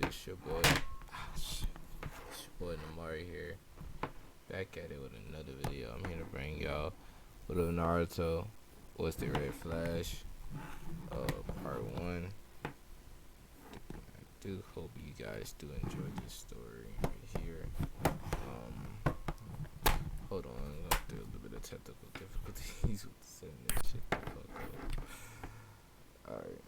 It's your boy. It's your boy Namari here. Back at it with another video. I'm here to bring y'all with a Naruto. What's the Red Flash? Part 1. I do hope you guys do enjoy this story right here. Hold on, I'm going through a little bit of technical difficulties with setting this shit the fuck up. Alright.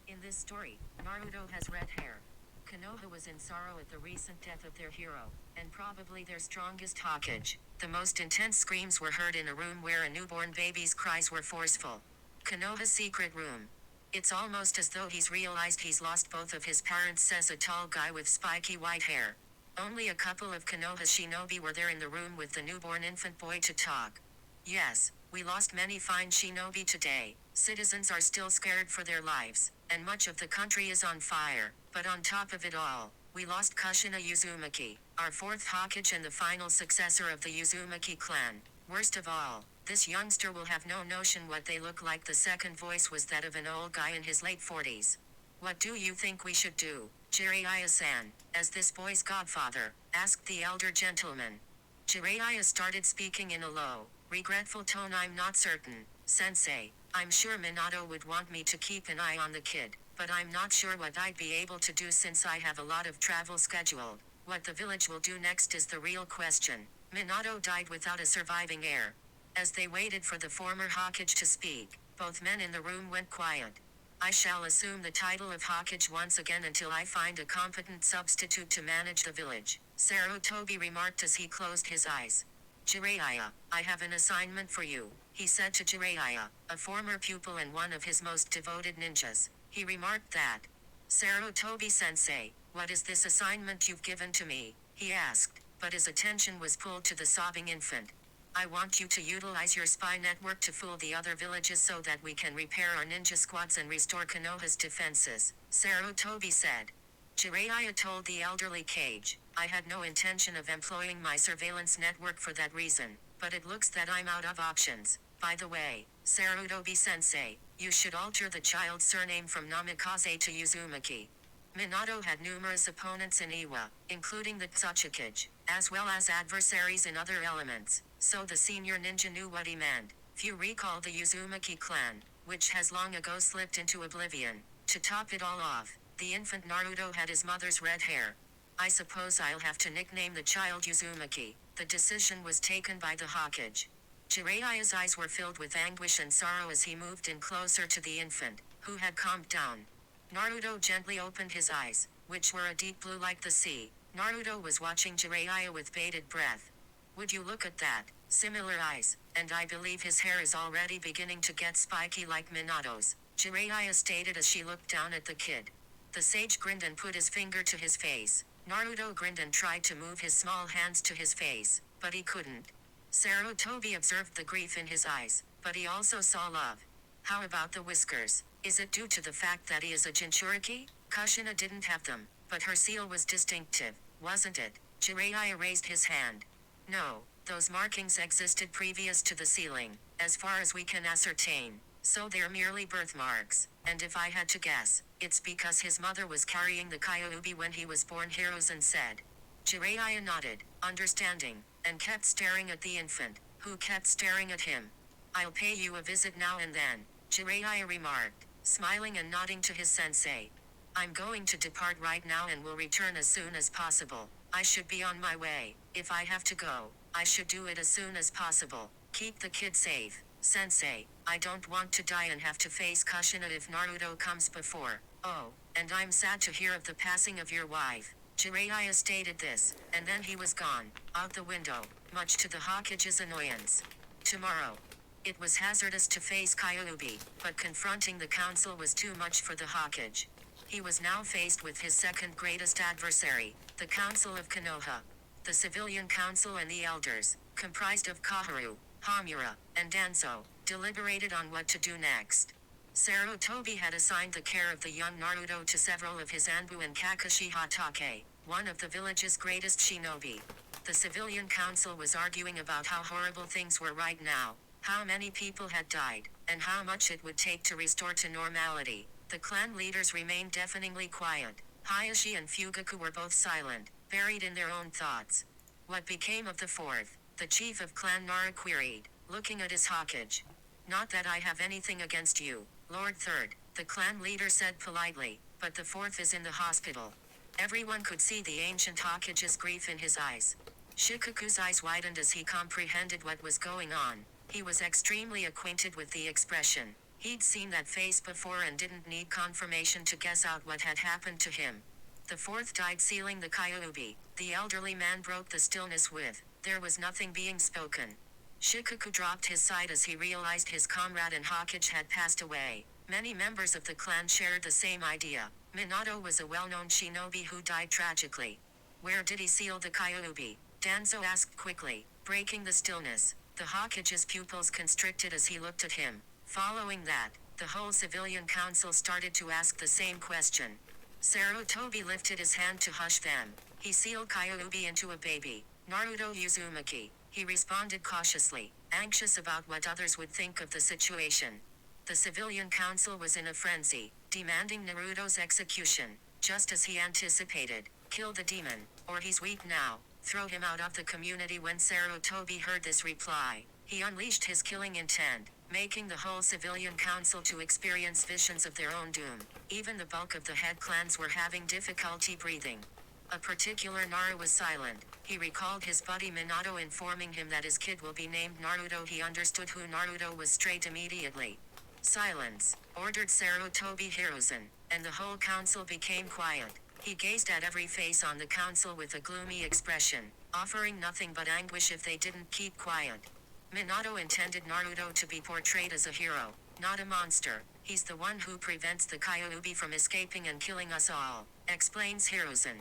In this story, Naruto has red hair. Konoha was in sorrow at the recent death of their hero, and probably their strongest Hokage. The most intense screams were heard in a room where a newborn baby's cries were forceful. Konoha's secret room. It's almost as though he's realized he's lost both of his parents, says a tall guy with spiky white hair. Only a couple of Konoha's shinobi were there in the room with the newborn infant boy to talk. Yes, we lost many fine shinobi today. Citizens are still scared for their lives, and much of the country is on fire. But on top of it all, we lost Kushina Uzumaki, our fourth Hokage and the final successor of the Uzumaki clan. Worst of all, this youngster will have no notion what they look like. The second voice was that of an old guy in his late 40s. What do you think we should do, Jiraiya-san, as this boy's godfather? Asked the elder gentleman. Jiraiya started speaking in a low, regretful tone. I'm not certain, sensei. I'm sure Minato would want me to keep an eye on the kid, but I'm not sure what I'd be able to do since I have a lot of travel scheduled. What the village will do next is the real question. Minato died without a surviving heir. As they waited for the former Hokage to speak, both men in the room went quiet. I shall assume the title of Hokage once again until I find a competent substitute to manage the village, Sarutobi remarked as he closed his eyes. Jiraiya, I have an assignment for you, he said to Jiraiya, a former pupil and one of his most devoted ninjas. He remarked that. Sarutobi-sensei, what is this assignment you've given to me? He asked, but his attention was pulled to the sobbing infant. I want you to utilize your spy network to fool the other villages so that we can repair our ninja squads and restore Konoha's defenses, Sarutobi said. Jiraiya told the elderly Kage, I had no intention of employing my surveillance network for that reason, but it looks that I'm out of options. By the way, Sarutobi-sensei, you should alter the child's surname from Namikaze to Uzumaki. Minato had numerous opponents in Iwa, including the Tsuchikage, as well as adversaries in other elements, so the senior ninja knew what he meant. Few recall the Uzumaki clan, which has long ago slipped into oblivion. To top it all off, the infant Naruto had his mother's red hair. I suppose I'll have to nickname the child Uzumaki. The decision was taken by the Hokage. Jiraiya's eyes were filled with anguish and sorrow as he moved in closer to the infant, who had calmed down. Naruto gently opened his eyes, which were a deep blue like the sea. Naruto was watching Jiraiya with bated breath. Would you look at that? Similar eyes, and I believe his hair is already beginning to get spiky like Minato's, Jiraiya stated as she looked down at the kid. The sage grinned and put his finger to his face. Naruto grinned and tried to move his small hands to his face, but he couldn't. Sarutobi observed the grief in his eyes, but he also saw love. How about the whiskers? Is it due to the fact that he is a Jinchuriki? Kushina didn't have them, but her seal was distinctive, wasn't it? Jiraiya raised his hand. No, those markings existed previous to the sealing, as far as we can ascertain, so they're merely birthmarks, and if I had to guess, it's because his mother was carrying the Kyuubi when he was born, Hiruzen said. Jiraiya nodded, understanding, and kept staring at the infant, who kept staring at him. I'll pay you a visit now and then, Jiraiya remarked, smiling and nodding to his sensei. I'm going to depart right now and will return as soon as possible. I should be on my way. If I have to go, I should do it as soon as possible. Keep the kid safe, sensei. I don't want to die and have to face Kushina if Naruto comes before. Oh, and I'm sad to hear of the passing of your wife. Jiraiya stated this, and then he was gone, out the window, much to the Hokage's annoyance. Tomorrow. It was hazardous to face Kyuubi, but confronting the council was too much for the Hokage. He was now faced with his second greatest adversary, the Council of Konoha. The civilian council and the elders, comprised of Kaharu, Hamura, and Danzo, deliberated on what to do next. Sarutobi had assigned the care of the young Naruto to several of his Anbu and Kakashi Hatake, one of the village's greatest shinobi. The civilian council was arguing about how horrible things were right now, how many people had died, and how much it would take to restore to normality. The clan leaders remained deafeningly quiet. Hayashi and Fugaku were both silent, buried in their own thoughts. What became of the fourth? The chief of Clan Nara queried, looking at his Hokage. Not that I have anything against you, Lord Third, the clan leader said politely, but the fourth is in the hospital. Everyone could see the ancient Hokage's grief in his eyes. Shikaku's eyes widened as he comprehended what was going on. He was extremely acquainted with the expression. He'd seen that face before and didn't need confirmation to guess out what had happened to him. The fourth died sealing the Kyuubi. The elderly man broke the stillness with, there was nothing being spoken. Shikaku dropped his side as he realized his comrade and Hokage had passed away. Many members of the clan shared the same idea. Minato was a well-known shinobi who died tragically. Where did he seal the Kyuubi? Danzo asked quickly, breaking the stillness. The Hokage's pupils constricted as he looked at him. Following that, the whole civilian council started to ask the same question. Sarutobi lifted his hand to hush them. He sealed Kyuubi into a baby. Naruto Uzumaki. He responded cautiously, anxious about what others would think of the situation. The civilian council was in a frenzy, demanding Naruto's execution, just as he anticipated. Kill the demon, or he's weak now. Throw him out of the community. When Sarutobi heard this reply, he unleashed his killing intent, making the whole civilian council to experience visions of their own doom. Even the bulk of the head clans were having difficulty breathing. A particular Nara was silent. He recalled his buddy Minato informing him that his kid will be named Naruto. He understood who Naruto was straight immediately. Silence, ordered Sarutobi Hiruzen, and the whole council became quiet. He gazed at every face on the council with a gloomy expression, offering nothing but anguish if they didn't keep quiet. Minato intended Naruto to be portrayed as a hero, not a monster. He's the one who prevents the Kyuubi from escaping and killing us all, explains Hiruzen.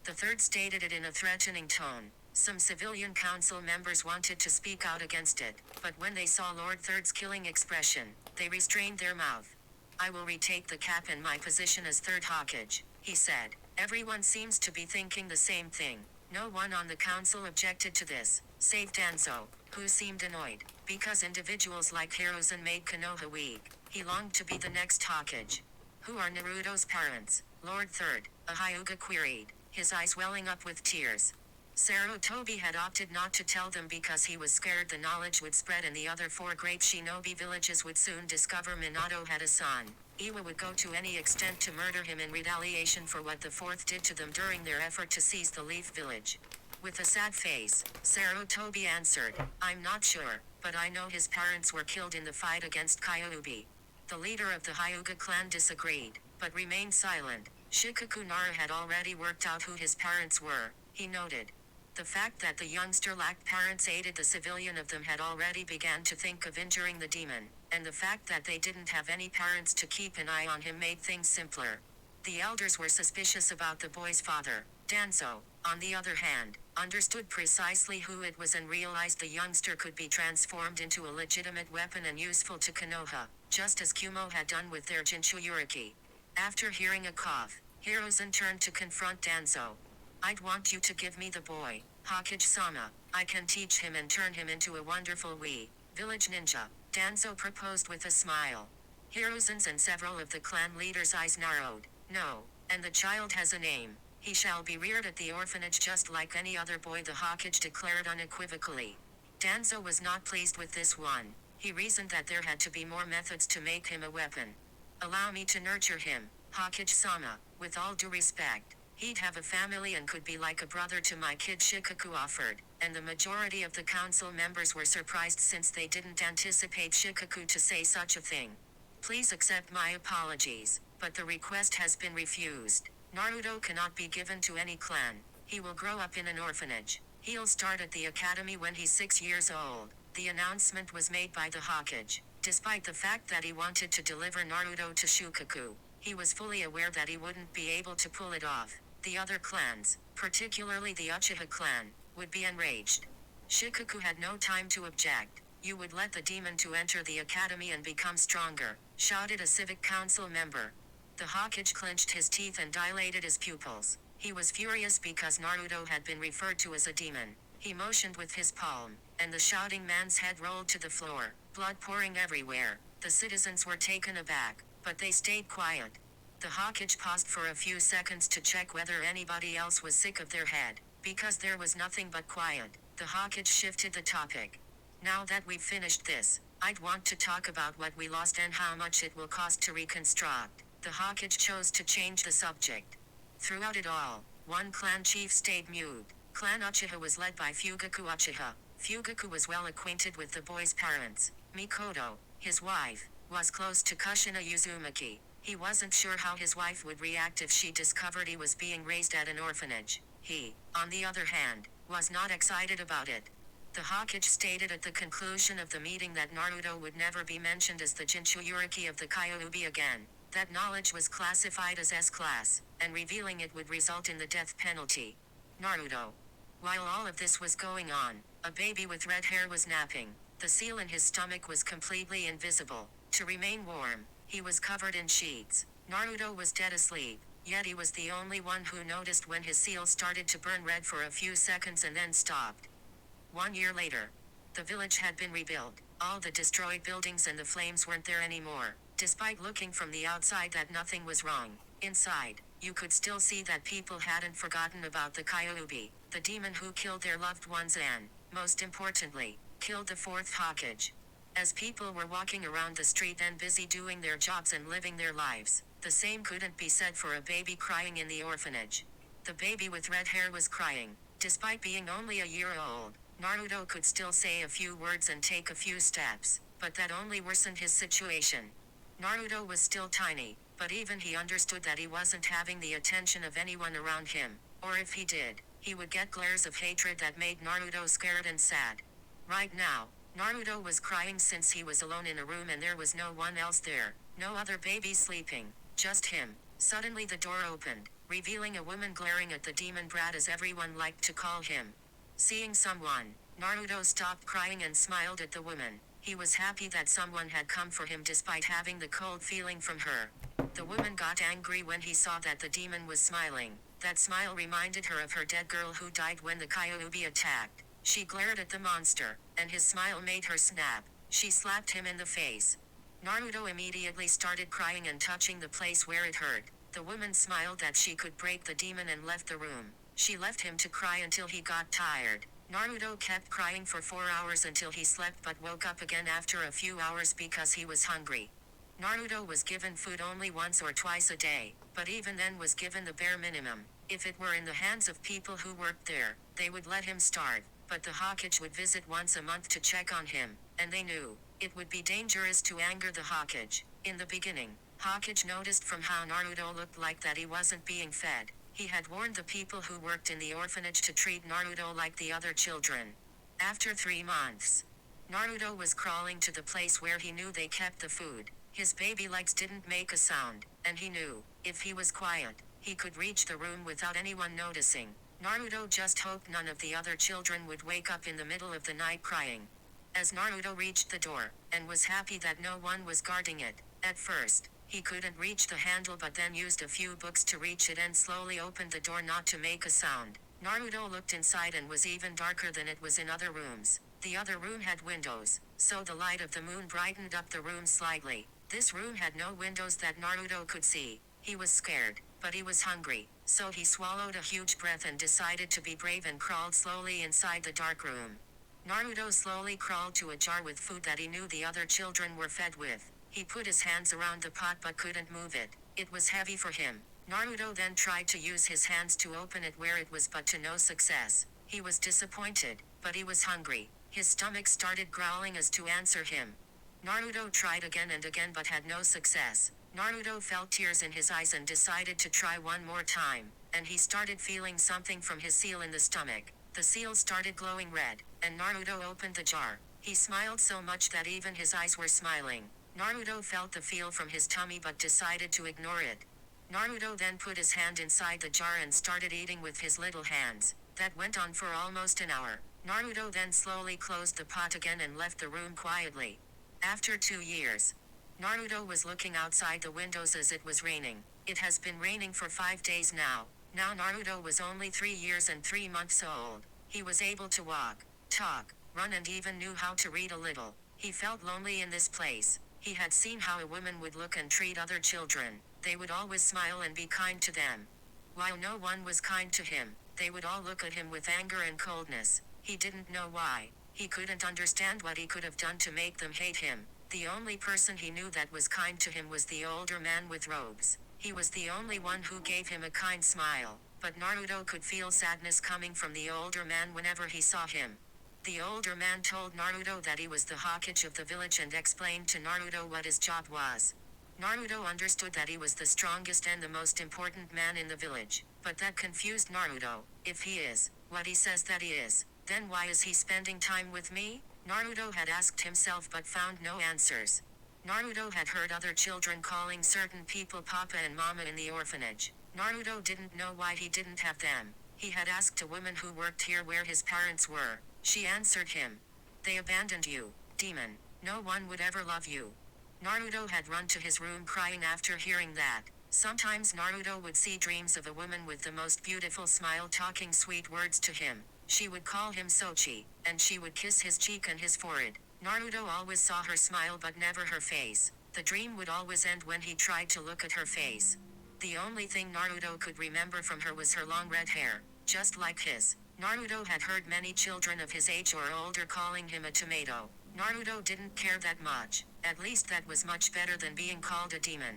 The third stated it in a threatening tone. Some civilian council members wanted to speak out against it, but when they saw Lord Third's killing expression, they restrained their mouth. I will retake the cap in my position as Third Hokage, he said. Everyone seems to be thinking the same thing. No one on the council objected to this, save Danzo, who seemed annoyed, because individuals like Hiruzen made Konoha weak. He longed to be the next Hokage. Who are Naruto's parents? Lord Third, a Hyuga queried, his eyes welling up with tears. Sarutobi had opted not to tell them because he was scared the knowledge would spread and the other four great shinobi villages would soon discover Minato had a son. Iwa would go to any extent to murder him in retaliation for what the fourth did to them during their effort to seize the Leaf Village. With a sad face, Sarutobi answered, I'm not sure, but I know his parents were killed in the fight against Kyuubi. The leader of the Hyuga clan disagreed, but remained silent. Shikaku Nara had already worked out who his parents were, he noted. The fact that the youngster lacked parents aided the civilian of them had already began to think of injuring the demon, and the fact that they didn't have any parents to keep an eye on him made things simpler. The elders were suspicious about the boy's father. Danzo, on the other hand, understood precisely who it was and realized the youngster could be transformed into a legitimate weapon and useful to Konoha, just as Kumo had done with their Jinchuriki. After hearing a cough, Hiruzen turned to confront Danzo. I'd want you to give me the boy, Hokage-sama. I can teach him and turn him into a wonderful village ninja, Danzo proposed with a smile. Hiruzen's and several of the clan leaders' eyes narrowed. No, and the child has a name. He shall be reared at the orphanage just like any other boy, the Hokage declared unequivocally. Danzo was not pleased with this one. He reasoned that there had to be more methods to make him a weapon. Allow me to nurture him, Hokage-sama, with all due respect. He'd have a family and could be like a brother to my kid, Shikaku offered, and the majority of the council members were surprised since they didn't anticipate Shikaku to say such a thing. Please accept my apologies, but the request has been refused. Naruto cannot be given to any clan. He will grow up in an orphanage. He'll start at the academy when he's 6 years old. The announcement was made by the Hokage. Despite the fact that he wanted to deliver Naruto to Shukaku, he was fully aware that he wouldn't be able to pull it off. The other clans, particularly the Uchiha clan, would be enraged. Shikaku had no time to object. You would let the demon to enter the academy and become stronger, shouted a civic council member. The Hokage clenched his teeth and dilated his pupils. He was furious because Naruto had been referred to as a demon. He motioned with his palm, and the shouting man's head rolled to the floor. blood pouring everywhere. The citizens were taken aback, but they stayed quiet. The Hokage paused for a few seconds to check whether anybody else was sick of their head. Because there was nothing but quiet, the Hokage shifted the topic. Now that we've finished this, I'd want to talk about what we lost and how much it will cost to reconstruct. The Hokage chose to change the subject. Throughout it all, one clan chief stayed mute. Clan Uchiha was led by Fugaku Uchiha. Fugaku was well acquainted with the boy's parents. Mikoto, his wife, was close to Kushina Uzumaki. He wasn't sure how his wife would react if she discovered he was being raised at an orphanage. He, on the other hand, was not excited about it. The Hokage stated at the conclusion of the meeting that Naruto would never be mentioned as the Jinchuriki of the Kyuubi again, that knowledge was classified as S-class, and revealing it would result in the death penalty. Naruto. While all of this was going on, a baby with red hair was napping. The seal in his stomach was completely invisible. To remain warm, he was covered in sheets. Naruto was dead asleep, yet he was the only one who noticed when his seal started to burn red for a few seconds and then stopped. 1 year later, the village had been rebuilt. All the destroyed buildings and the flames weren't there anymore. Despite looking from the outside that nothing was wrong, inside, you could still see that people hadn't forgotten about the Kyuubi, the demon who killed their loved ones and, most importantly, killed the fourth Hokage. As people were walking around the street and busy doing their jobs and living their lives, the same couldn't be said for a baby crying in the orphanage. The baby with red hair was crying. Despite being only a year old, Naruto could still say a few words and take a few steps, but that only worsened his situation. Naruto was still tiny, but even he understood that he wasn't having the attention of anyone around him, or if he did, he would get glares of hatred that made Naruto scared and sad. Right now, Naruto was crying since he was alone in a room and there was no one else there, no other baby sleeping, just him. Suddenly the door opened, revealing a woman glaring at the demon brat as everyone liked to call him. Seeing someone, Naruto stopped crying and smiled at the woman. He was happy that someone had come for him despite having the cold feeling from her. The woman got angry when he saw that the demon was smiling. That smile reminded her of her dead girl who died when the Kyuubi attacked. She glared at the monster, and his smile made her snap. She slapped him in the face. Naruto immediately started crying and touching the place where it hurt. The woman smiled that she could break the demon and left the room. She left him to cry until he got tired. Naruto kept crying for 4 hours until he slept but woke up again after a few hours because he was hungry. Naruto was given food only once or twice a day, but even then was given the bare minimum. If it were in the hands of people who worked there, they would let him starve, but the Hokage would visit once a month to check on him, and they knew it would be dangerous to anger the Hokage. In the beginning, Hokage noticed from how Naruto looked like that he wasn't being fed. He had warned the people who worked in the orphanage to treat Naruto like the other children. After 3 months, Naruto was crawling to the place where he knew they kept the food. His baby legs didn't make a sound, and he knew, if he was quiet, he could reach the room without anyone noticing. Naruto just hoped none of the other children would wake up in the middle of the night crying. As Naruto reached the door, and was happy that no one was guarding it, at first, he couldn't reach the handle but then used a few books to reach it and slowly opened the door not to make a sound. Naruto looked inside and was even darker than it was in other rooms. The other room had windows, so the light of the moon brightened up the room slightly. This room had no windows that Naruto could see. He was scared, but he was hungry, so he swallowed a huge breath and decided to be brave and crawled slowly inside the dark room. Naruto slowly crawled to a jar with food that he knew the other children were fed with. He put his hands around the pot but couldn't move it. It was heavy for him. Naruto then tried to use his hands to open it where it was but to no success. He was disappointed, but he was hungry. His stomach started growling as to answer him. Naruto tried again and again but had no success. Naruto felt tears in his eyes and decided to try one more time, and he started feeling something from his seal in the stomach. The seal started glowing red, and Naruto opened the jar. He smiled so much that even his eyes were smiling. Naruto felt the feel from his tummy but decided to ignore it. Naruto then put his hand inside the jar and started eating with his little hands. That went on for almost an hour. Naruto then slowly closed the pot again and left the room quietly. After 2 years, Naruto was looking outside the windows as it was raining. It has been raining for 5 days now. Now Naruto was only 3 years and 3 months old. He was able to walk, talk, run and even knew how to read a little. He felt lonely in this place. He had seen how a woman would look and treat other children. They would always smile and be kind to them. While no one was kind to him, they would all look at him with anger and coldness. He didn't know why. He couldn't understand what he could have done to make them hate him. The only person he knew that was kind to him was the older man with robes. He was the only one who gave him a kind smile, but Naruto could feel sadness coming from the older man whenever he saw him. The older man told Naruto that he was the Hokage of the village and explained to Naruto what his job was. Naruto understood that he was the strongest and the most important man in the village, but that confused Naruto. If he is what he says that he is, then why is he spending time with me? Naruto had asked himself but found no answers. Naruto had heard other children calling certain people Papa and Mama in the orphanage. Naruto didn't know why he didn't have them. He had asked a woman who worked here where his parents were. She answered him. They abandoned you, demon. No one would ever love you. Naruto had run to his room crying after hearing that. Sometimes Naruto would see dreams of a woman with the most beautiful smile talking sweet words to him. She would call him Sochi, and she would kiss his cheek and his forehead. Naruto always saw her smile but never her face. The dream would always end when he tried to look at her face. The only thing Naruto could remember from her was her long red hair, just like his. Naruto had heard many children of his age or older calling him a tomato. Naruto didn't care that much. At least that was much better than being called a demon.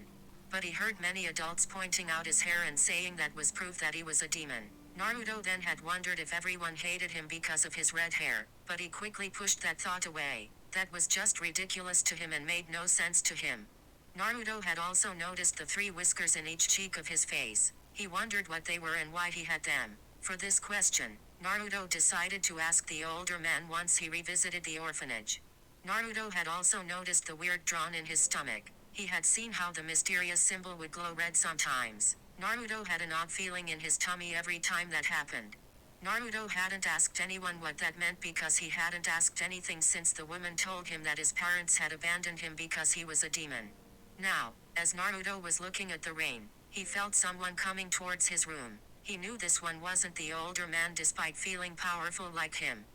But he heard many adults pointing out his hair and saying that was proof that he was a demon. Naruto then had wondered if everyone hated him because of his red hair, but he quickly pushed that thought away. That was just ridiculous to him and made no sense to him. Naruto had also noticed the 3 whiskers in each cheek of his face. He wondered what they were and why he had them. For this question, Naruto decided to ask the older man once he revisited the orphanage. Naruto had also noticed the weird drawn in his stomach. He had seen how the mysterious symbol would glow red sometimes. Naruto had an odd feeling in his tummy every time that happened. Naruto hadn't asked anyone what that meant because he hadn't asked anything since the woman told him that his parents had abandoned him because he was a demon. Now, as Naruto was looking at the rain, he felt someone coming towards his room. He knew this one wasn't the older man despite feeling powerful like him.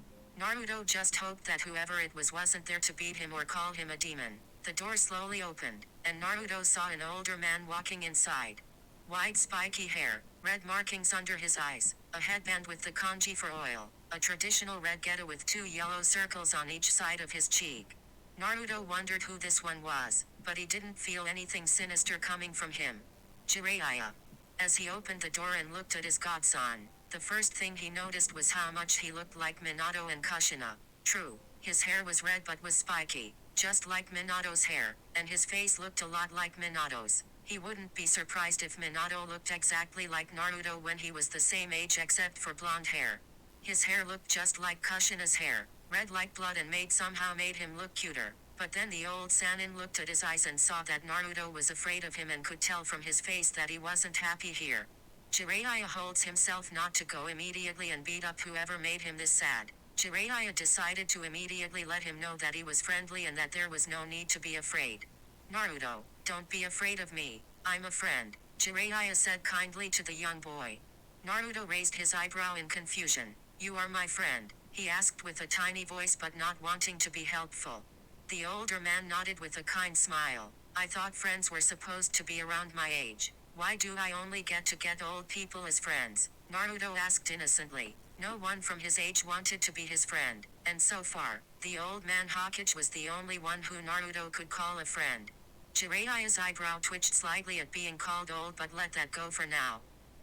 Naruto just hoped that whoever it was wasn't there to beat him or call him a demon. The door slowly opened, and Naruto saw an older man walking inside. Wide spiky hair, red markings under his eyes, a headband with the kanji for oil, a traditional red geta with 2 yellow circles on each side of his cheek. Naruto wondered who this one was, but he didn't feel anything sinister coming from him. Jiraiya. As he opened the door and looked at his godson, the first thing he noticed was how much he looked like Minato and Kushina. True, his hair was red but was spiky, just like Minato's hair, and his face looked a lot like Minato's. He wouldn't be surprised if Minato looked exactly like Naruto when he was the same age except for blonde hair. His hair looked just like Kushina's hair, red like blood and somehow made him look cuter. But then the old Sannin looked at his eyes and saw that Naruto was afraid of him and could tell from his face that he wasn't happy here. Jiraiya holds himself not to go immediately and beat up whoever made him this sad. Jiraiya decided to immediately let him know that he was friendly and that there was no need to be afraid. Naruto, don't be afraid of me. I'm a friend, Jiraiya said kindly to the young boy. Naruto raised his eyebrow in confusion. You are my friend, he asked with a tiny voice but not wanting to be helpful. The older man nodded with a kind smile. I thought friends were supposed to be around my age. Why do I only get to get old people as friends? Naruto asked innocently. No one from his age wanted to be his friend, and so far, the old man Hokage was the only one who Naruto could call a friend. Jiraiya's eyebrow twitched slightly at being called old but let that go for now.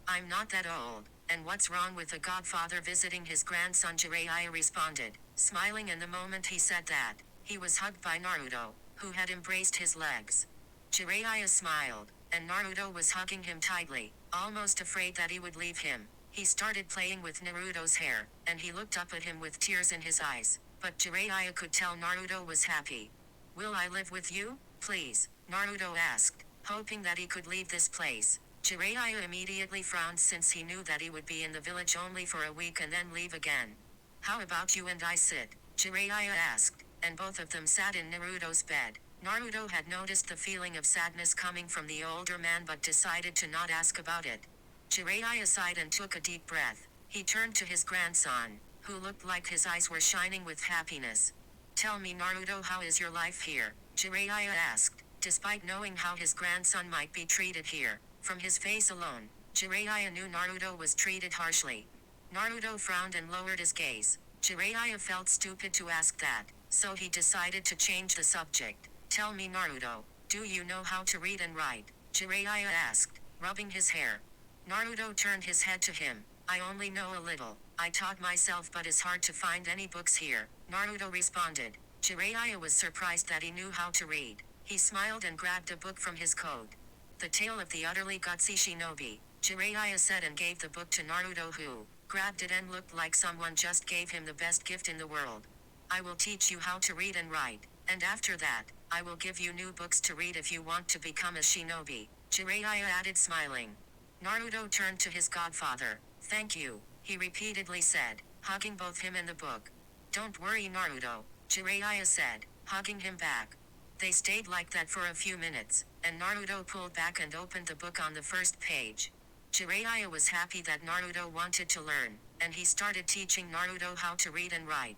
I'm not that old, and what's wrong with a godfather visiting his grandson? Jiraiya responded, smiling, and the moment he said that, he was hugged by Naruto, who had embraced his legs. Jiraiya smiled, and Naruto was hugging him tightly, almost afraid that he would leave him. He started playing with Naruto's hair, and he looked up at him with tears in his eyes, but Jiraiya could tell Naruto was happy. Will I live with you, please? Naruto asked, hoping that he could leave this place. Jiraiya immediately frowned since he knew that he would be in the village only for a week and then leave again. How about you and I sit? Jiraiya asked, and both of them sat in Naruto's bed. Naruto had noticed the feeling of sadness coming from the older man but decided to not ask about it. Jiraiya sighed and took a deep breath. He turned to his grandson, who looked like his eyes were shining with happiness. Tell me, Naruto, how is your life here? Jiraiya asked, despite knowing how his grandson might be treated here. From his face alone, Jiraiya knew Naruto was treated harshly. Naruto frowned and lowered his gaze. Jiraiya felt stupid to ask that, so he decided to change the subject. Tell me, Naruto, do you know how to read and write? Jiraiya asked, rubbing his hair. Naruto turned his head to him. I only know a little. I taught myself, but it's hard to find any books here, Naruto responded. Jiraiya was surprised that he knew how to read. He smiled and grabbed a book from his coat. The Tale of the Utterly Gutsy Shinobi, Jiraiya said, and gave the book to Naruto, who grabbed it and looked like someone just gave him the best gift in the world. I will teach you how to read and write, and after that, I will give you new books to read if you want to become a shinobi, Jiraiya added, smiling. Naruto turned to his godfather. Thank you, he repeatedly said, hugging both him and the book. Don't worry, Naruto, Jiraiya said, hugging him back. They stayed like that for a few minutes, and Naruto pulled back and opened the book on the first page. Jiraiya was happy that Naruto wanted to learn, and he started teaching Naruto how to read and write.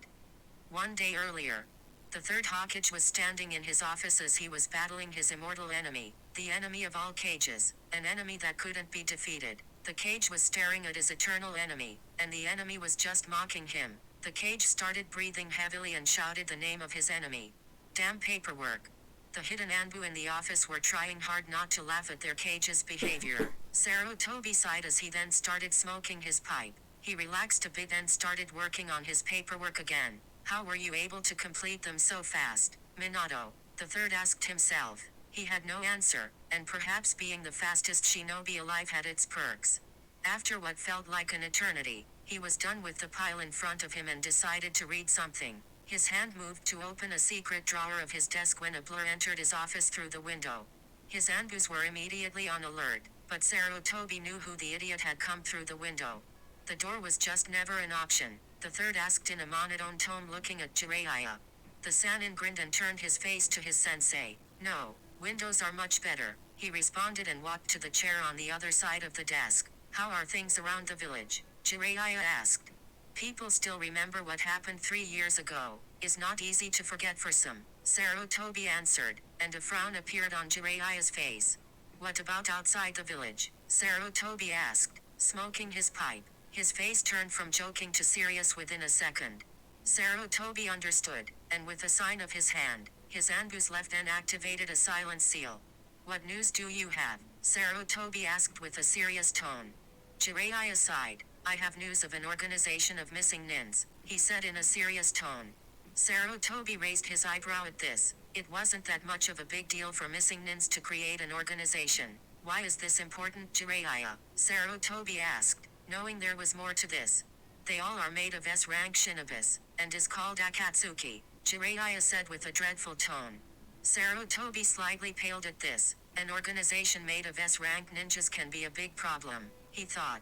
One day earlier, the third Hokage was standing in his office as he was battling his immortal enemy, the enemy of all cages, an enemy that couldn't be defeated. The cage was staring at his eternal enemy, and the enemy was just mocking him. The cage started breathing heavily and shouted the name of his enemy. Damn paperwork. The hidden Anbu in the office were trying hard not to laugh at their cage's behavior. Sarutobi sighed as he then started smoking his pipe. He relaxed a bit and started working on his paperwork again. How were you able to complete them so fast, Minato? The third asked himself. He had no answer, and perhaps being the fastest shinobi alive had its perks. After what felt like an eternity, he was done with the pile in front of him and decided to read something. His hand moved to open a secret drawer of his desk when a blur entered his office through the window. His Anbus were immediately on alert, but Sarutobi knew who the idiot had come through the window. The door was just never an option, the third asked in a monotone tone, looking at Jiraiya. The Sannin grinned and turned his face to his sensei. No, windows are much better, he responded and walked to the chair on the other side of the desk. How are things around the village? Jiraiya asked. People still remember what happened 3 years ago. Is not easy to forget for some, Sarutobi answered, and a frown appeared on Jiraiya's face. What about outside the village? Sarutobi asked, smoking his pipe. His face turned from joking to serious within a second. Sarutobi understood, and with a sign of his hand, his Anbus left and activated a silence seal. What news do you have? Sarutobi asked with a serious tone. Jiraiya sighed. I have news of an organization of missing nins, he said in a serious tone. Sarutobi raised his eyebrow at this. It wasn't that much of a big deal for missing nins to create an organization. Why is this important, Jiraiya? Sarutobi asked, knowing there was more to this. They all are made of S-rank shinobis, and is called Akatsuki, Jiraiya said with a dreadful tone. Sarutobi slightly paled at this. An organization made of S-rank ninjas can be a big problem, he thought.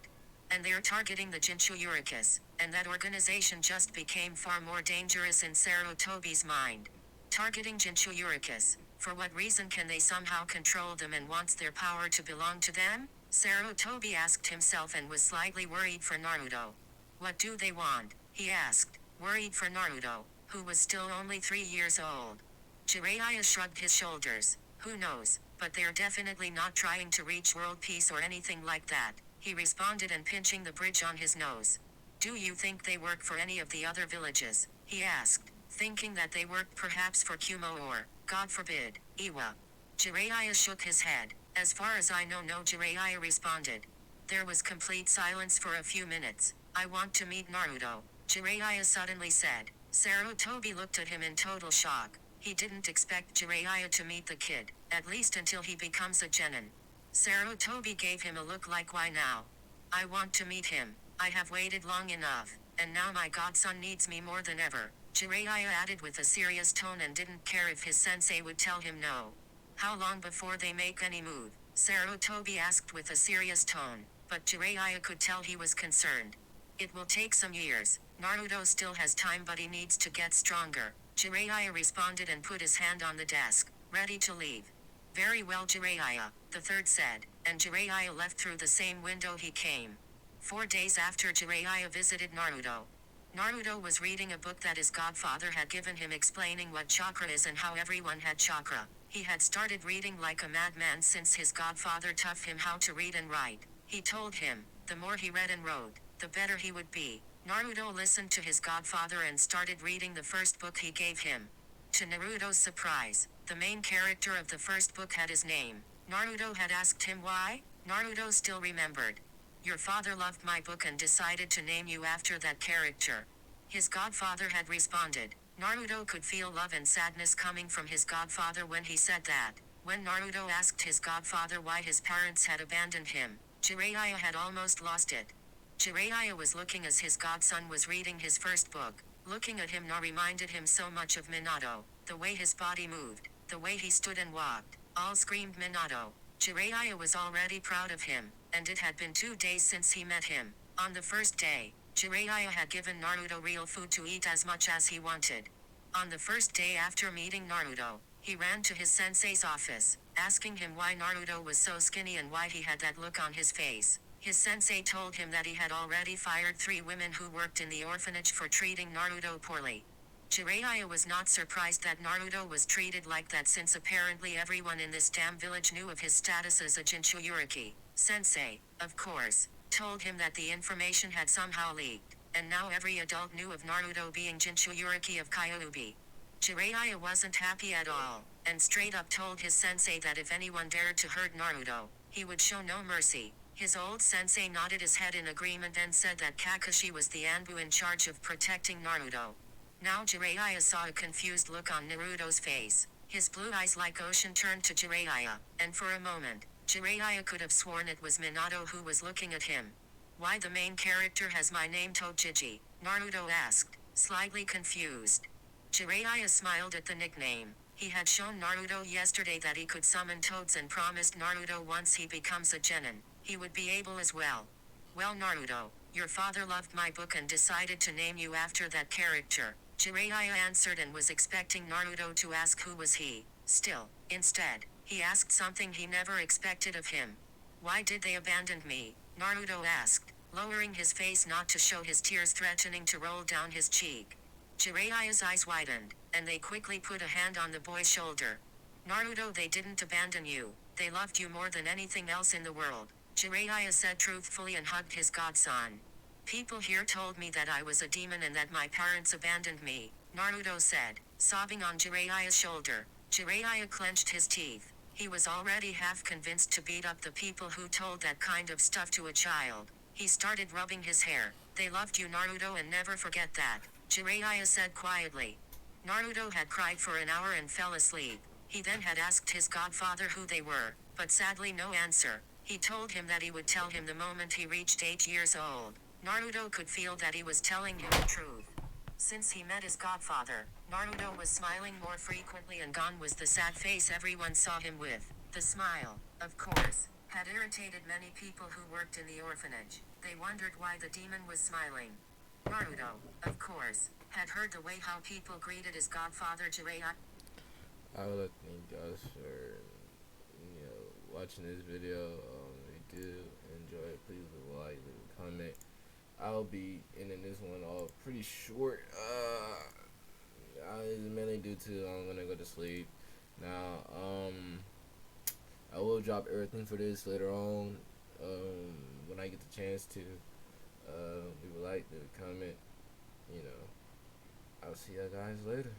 And they're targeting the Jinchurikis, and that organization just became far more dangerous in Sarutobi's mind. Targeting Jinchurikis, for what reason? Can they somehow control them and wants their power to belong to them? Sarutobi asked himself and was slightly worried for Naruto. What do they want? He asked, worried for Naruto, who was still only 3 years old. Jiraiya shrugged his shoulders. Who knows, but they're definitely not trying to reach world peace or anything like that, he responded and pinching the bridge on his nose. Do you think they work for any of the other villages? He asked, thinking that they worked perhaps for Kumo or, God forbid, Iwa. Jiraiya shook his head. As far as I know, no, Jiraiya responded. There was complete silence for a few minutes. I want to meet Naruto, Jiraiya suddenly said. Sarutobi looked at him in total shock. He didn't expect Jiraiya to meet the kid, at least until he becomes a genin. Sarutobi gave him a look like, why now? I want to meet him. I have waited long enough, and now my godson needs me more than ever, Jiraiya added with a serious tone and didn't care if his sensei would tell him no. How long before they make any move? Sarutobi asked with a serious tone, but Jiraiya could tell he was concerned. It will take some years. Naruto still has time, but he needs to get stronger, Jiraiya responded and put his hand on the desk, ready to leave. Very well, Jiraiya, the third said, and Jiraiya left through the same window he came. 4 days after Jiraiya visited Naruto. Naruto was reading a book that his godfather had given him explaining what chakra is and how everyone had chakra. He had started reading like a madman since his godfather taught him how to read and write. He told him, the more he read and wrote, the better he would be. Naruto listened to his godfather and started reading the first book he gave him. To Naruto's surprise, the main character of the first book had his name. Naruto had asked him why. Naruto still remembered. Your father loved my book and decided to name you after that character. His godfather had responded. Naruto could feel love and sadness coming from his godfather when he said that. When Naruto asked his godfather why his parents had abandoned him, Jiraiya had almost lost it. Jiraiya was looking as his godson was reading his first book. Looking at him now reminded him so much of Minato. The way his body moved, the way he stood and walked, all screamed Minato. Jiraiya was already proud of him, and it had been 2 days since he met him. On the first day, Jiraiya had given Naruto real food to eat as much as he wanted. On the first day after meeting Naruto, he ran to his sensei's office, asking him why Naruto was so skinny and why he had that look on his face. His sensei told him that he had already fired 3 women who worked in the orphanage for treating Naruto poorly. Jiraiya was not surprised that Naruto was treated like that since apparently everyone in this damn village knew of his status as a Jinchuriki. Sensei, of course, told him that the information had somehow leaked, and now every adult knew of Naruto being Jinchuriki of Kyuubi. Jiraiya wasn't happy at all, and straight up told his sensei that if anyone dared to hurt Naruto, he would show no mercy. His old sensei nodded his head in agreement and said that Kakashi was the Anbu in charge of protecting Naruto. Now Jiraiya saw a confused look on Naruto's face. His blue eyes like ocean turned to Jiraiya, and for a moment, Jiraiya could have sworn it was Minato who was looking at him. Why the main character has my name Tojiji? Naruto asked, slightly confused. Jiraiya smiled at the nickname. He had shown Naruto yesterday that he could summon toads and promised Naruto once he becomes a genin, he would be able as well. Well Naruto, your father loved my book and decided to name you after that character. Jiraiya answered and was expecting Naruto to ask who was he. Still, instead, he asked something he never expected of him. Why did they abandon me? Naruto asked, lowering his face not to show his tears threatening to roll down his cheek. Jiraiya's eyes widened, and they quickly put a hand on the boy's shoulder. Naruto, they didn't abandon you. They loved you more than anything else in the world. Jiraiya said truthfully and hugged his godson. People here told me that I was a demon and that my parents abandoned me, Naruto said, sobbing on Jiraiya's shoulder. Jiraiya clenched his teeth. He was already half convinced to beat up the people who told that kind of stuff to a child. He started rubbing his hair. They loved you Naruto and never forget that, Jiraiya said quietly. Naruto had cried for an hour and fell asleep. He then had asked his godfather who they were, but sadly no answer. He told him that he would tell him the moment he reached 8 years old. Naruto could feel that he was telling him the truth. Since he met his godfather, Naruto was smiling more frequently and gone was the sad face everyone saw him with. The smile, of course, had irritated many people who worked in the orphanage. They wondered why the demon was smiling. Naruto, of course, had heard the way how people greeted his godfather Jiraiya. I would like to thank you guys for watching this video. If you do enjoy it, please leave a like, leave a comment. I'll be ending this one off pretty short. It's mainly due to I'm gonna go to sleep now. I will drop everything for this later on when I get the chance to. Leave a like, leave a comment. I'll see you guys later.